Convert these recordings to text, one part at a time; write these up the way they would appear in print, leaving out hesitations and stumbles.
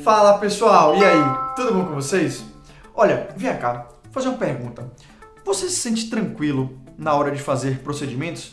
Fala pessoal, e aí? Tudo bom com vocês? Olha, vem cá, vou fazer uma pergunta. Você se sente tranquilo na hora de fazer procedimentos?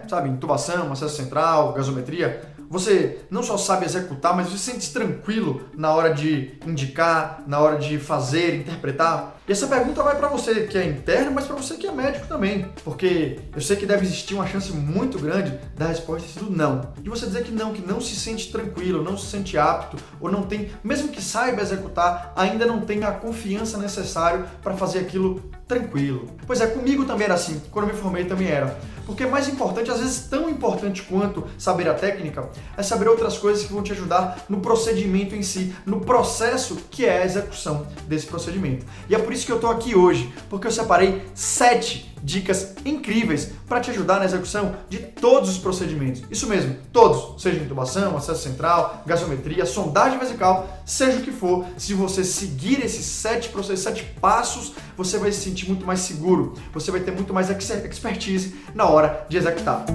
Sabe, intubação, acesso central, gasometria. Você não só sabe executar, mas você se sente tranquilo na hora de indicar, na hora de fazer, interpretar? E essa pergunta vai para você que é interno, mas para você que é médico também. Porque eu sei que deve existir uma chance muito grande da resposta ter sido não. De você dizer que não se sente tranquilo, não se sente apto, ou não tem, mesmo que saiba executar, ainda não tem a confiança necessária para fazer aquilo tranquilo. Pois é, comigo também era assim, quando eu me formei também era. Porque mais importante, às vezes tão importante quanto saber a técnica, é saber outras coisas que vão te ajudar no procedimento em si, no processo que é a execução desse procedimento. E é por isso que eu estou aqui hoje, porque eu separei 7 dicas incríveis para te ajudar na execução de todos os procedimentos. Isso mesmo, todos, seja intubação, acesso central, gasometria, sondagem vesical, seja o que for. Se você seguir esses 7 processos, 7 passos, você vai se sentir muito mais seguro, você vai ter muito mais expertise na hora de executar.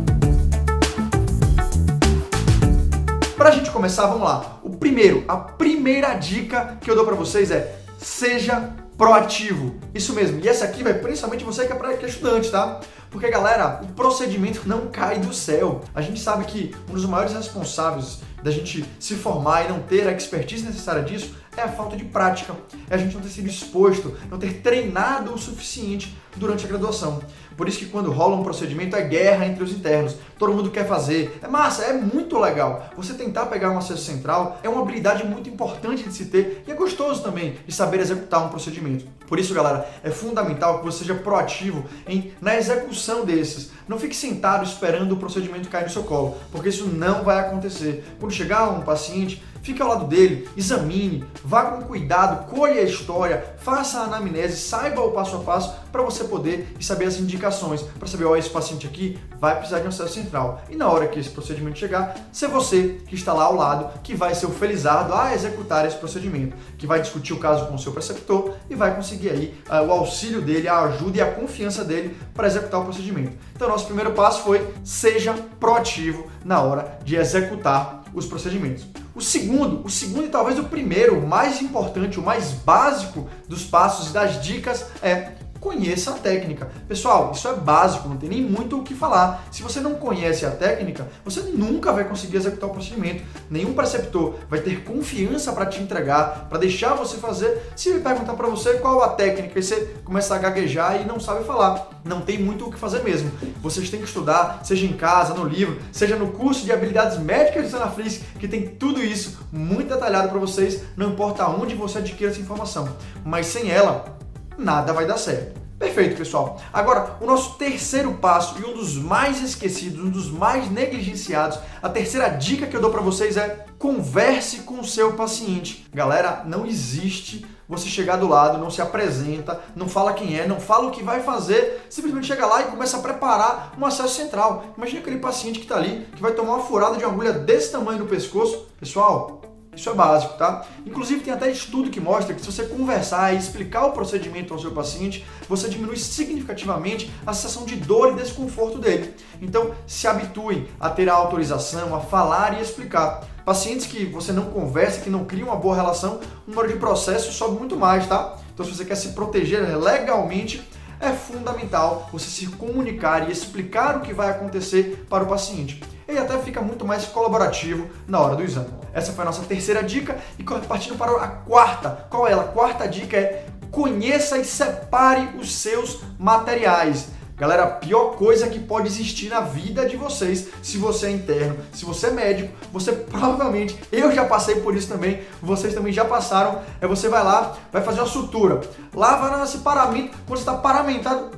Para a gente começar, vamos lá. A primeira dica que eu dou para vocês é: seja proativo. Isso mesmo. E essa aqui vai principalmente você que é estudante, tá? Porque, galera, o procedimento não cai do céu. A gente sabe que um dos maiores responsáveis da gente se formar e não ter a expertise necessária disso é a falta de prática. É a gente não ter sido exposto, não ter treinado o suficiente durante a graduação. Por isso que quando rola um procedimento é guerra entre os internos. Todo mundo quer fazer. É massa, é muito legal. Você tentar pegar um acesso central é uma habilidade muito importante de se ter e é gostoso também de saber executar um procedimento. Por isso, galera, é fundamental que você seja proativo na execução desses. Não fique sentado esperando o procedimento cair no seu colo, porque isso não vai acontecer. Quando chegar um paciente, fique ao lado dele, examine, vá com cuidado, colhe a história, faça a anamnese, saiba o passo a passo para você poder saber as indicações, para saber, esse paciente aqui vai precisar de um acesso central. E na hora que esse procedimento chegar, ser você que está lá ao lado, que vai ser o felizardo a executar esse procedimento, que vai discutir o caso com o seu preceptor e vai conseguir aí o auxílio dele, a ajuda e a confiança dele para executar o procedimento. Então, nosso primeiro passo foi: seja proativo na hora de executar os procedimentos. O segundo e talvez o primeiro, o mais importante, o mais básico dos passos e das dicas é: conheça a técnica. Pessoal, isso é básico, não tem nem muito o que falar. Se você não conhece a técnica, você nunca vai conseguir executar o procedimento. Nenhum preceptor vai ter confiança para te entregar, para deixar você fazer, se ele perguntar para você qual a técnica e você começar a gaguejar e não sabe falar. Não tem muito o que fazer mesmo. Vocês têm que estudar, seja em casa, no livro, seja no curso de habilidades médicas de Sanaflis, que tem tudo isso muito detalhado para vocês, não importa onde você adquira essa informação. Mas sem ela, nada vai dar certo. Perfeito, pessoal. Agora, o nosso terceiro passo e um dos mais esquecidos, um dos mais negligenciados, a terceira dica que eu dou para vocês é: converse com o seu paciente. Galera, não existe você chegar do lado, não se apresenta, não fala quem é, não fala o que vai fazer, simplesmente chega lá e começa a preparar um acesso central. Imagina aquele paciente que está ali, que vai tomar uma furada de uma agulha desse tamanho no pescoço. Pessoal, isso é básico, tá? Inclusive tem até estudo que mostra que se você conversar e explicar o procedimento ao seu paciente, você diminui significativamente a sensação de dor e desconforto dele. Então, se habituem a ter a autorização, a falar e explicar. Pacientes que você não conversa, que não cria uma boa relação, o número de processo sobe muito mais, tá? Então, se você quer se proteger legalmente, é fundamental você se comunicar e explicar o que vai acontecer para o paciente. Ele até fica muito mais colaborativo na hora do exame. Essa foi a nossa terceira dica e partindo para a quarta. Qual é ela? A quarta dica é: conheça e separe os seus materiais. Galera, a pior coisa que pode existir na vida de vocês, se você é interno, se você é médico, você provavelmente, eu já passei por isso também, vocês também já passaram, você vai lá, vai fazer uma sutura, lá vai nesse paramento, quando você está paramentado,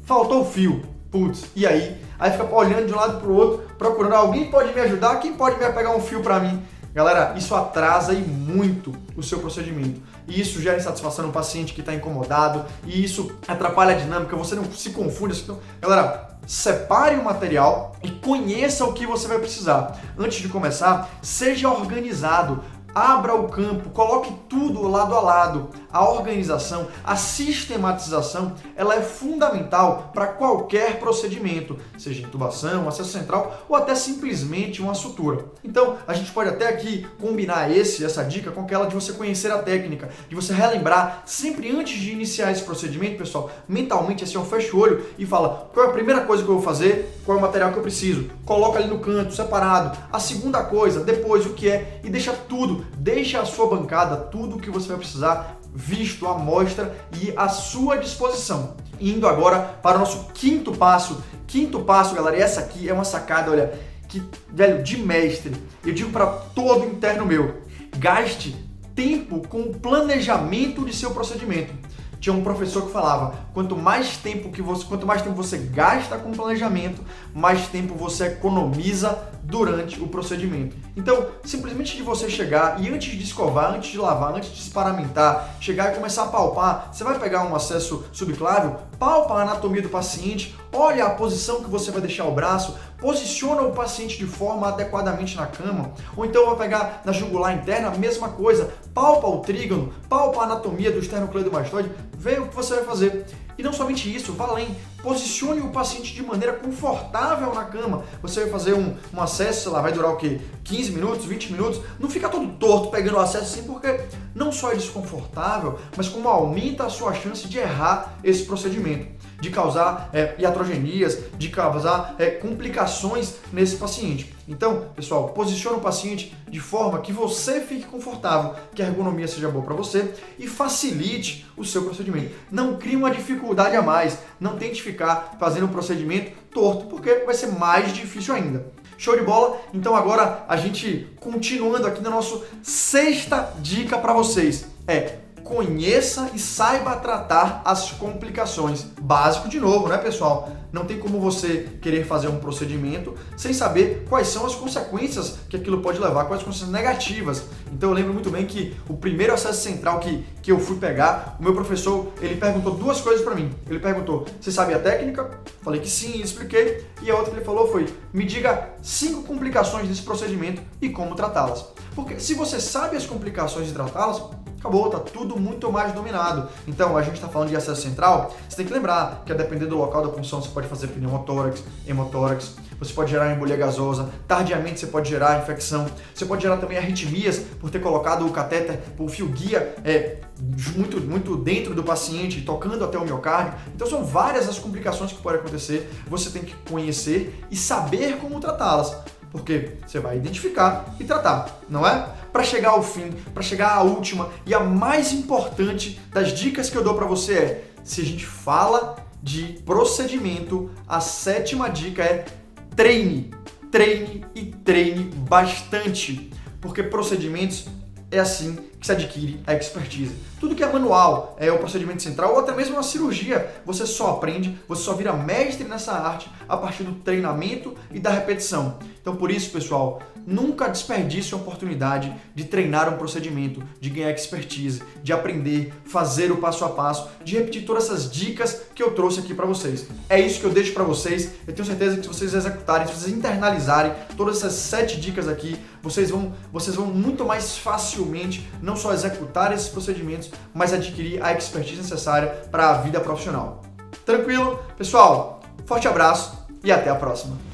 faltou o fio. Putz, e aí? Aí fica olhando de um lado para o outro, procurando: alguém pode me ajudar? Quem pode me pegar um fio para mim? Galera, isso atrasa e muito o seu procedimento. E isso gera insatisfação no paciente que está incomodado, e isso atrapalha a dinâmica, você não se confunde. Então, galera, separe o material e conheça o que você vai precisar. Antes de começar, seja organizado. abra o campo, coloque tudo lado a lado. A organização, a sistematização, ela é fundamental para qualquer procedimento, seja intubação, acesso central ou até simplesmente uma sutura. Então, a gente pode até aqui combinar essa dica com aquela de você conhecer a técnica, de você relembrar sempre antes de iniciar esse procedimento, pessoal, mentalmente assim, fecha o olho e fala qual é a primeira coisa que eu vou fazer, qual é o material que eu preciso, coloca ali no canto, separado. A segunda coisa, depois o que é, e deixa tudo, deixa a sua bancada, tudo o que você vai precisar visto, à mostra e à sua disposição. Indo agora para o nosso quinto passo, galera, e essa aqui é uma sacada, olha, que, velho, de mestre. Eu digo para todo interno meu, gaste tempo com o planejamento de seu procedimento. Tinha um professor que falava, quanto mais tempo você gasta com planejamento, mais tempo você economiza durante o procedimento. Então, simplesmente de você chegar e antes de escovar, antes de lavar, antes de se paramentar, chegar e começar a palpar, você vai pegar um acesso subclávio, palpa a anatomia do paciente, olha a posição que você vai deixar o braço, posiciona o paciente de forma adequadamente na cama, ou então vai pegar na jugular interna, a mesma coisa, palpa o trígono, palpa a anatomia do esternocleidomastoide, vê o que você vai fazer. E não somente isso, vá além, posicione o paciente de maneira confortável na cama. Você vai fazer um acesso, sei lá, vai durar o quê? 15 minutos, 20 minutos, não fica todo torto pegando o acesso assim, porque não só é desconfortável, mas como aumenta a sua chance de errar esse procedimento, de causar iatrogenias, de causar complicações nesse paciente. Então, pessoal, posicione o paciente de forma que você fique confortável, que a ergonomia seja boa para você e facilite o seu procedimento. Não crie uma dificuldade a mais, não tente ficar fazendo um procedimento torto, porque vai ser mais difícil ainda. Show de bola? Então agora a gente continuando aqui na nossa sexta dica para vocês conheça e saiba tratar as complicações. Básico de novo, né, pessoal? Não tem como você querer fazer um procedimento sem saber quais são as consequências que aquilo pode levar, quais as consequências negativas. Então eu lembro muito bem que o primeiro acesso central que eu fui pegar, o meu professor, ele perguntou duas coisas para mim. Ele perguntou, você sabe a técnica? Falei que sim, expliquei. E a outra que ele falou foi, me diga 5 complicações desse procedimento e como tratá-las. Porque se você sabe as complicações de tratá-las, acabou, tá tudo muito mais dominado. Então, a gente está falando de acesso central, você tem que lembrar que a depender do local da punção, você pode fazer pneumotórax, hemotórax, você pode gerar embolia gasosa, tardiamente você pode gerar infecção, você pode gerar também arritmias por ter colocado o catéter, o fio guia muito dentro do paciente, tocando até o miocárdio. Então, são várias as complicações que podem acontecer, você tem que conhecer e saber como tratá-las. Porque você vai identificar e tratar, não é? Para chegar ao fim, para chegar à última e a mais importante das dicas que eu dou para você se a gente fala de procedimento, a 7ª dica é treine, treine e treine bastante, porque procedimentos é assim que se adquire a expertise. Tudo que é manual, o procedimento central ou até mesmo uma cirurgia, você só aprende, você só vira mestre nessa arte a partir do treinamento e da repetição. Então por isso, pessoal, nunca desperdice a oportunidade de treinar um procedimento, de ganhar expertise, de aprender, fazer o passo a passo, de repetir todas essas dicas que eu trouxe aqui para vocês. É isso que eu deixo para vocês. Eu tenho certeza que se vocês executarem, se vocês internalizarem todas essas 7 dicas aqui, vocês vão muito mais facilmente não só executar esses procedimentos, mas adquirir a expertise necessária para a vida profissional. Tranquilo? Pessoal, forte abraço e até a próxima!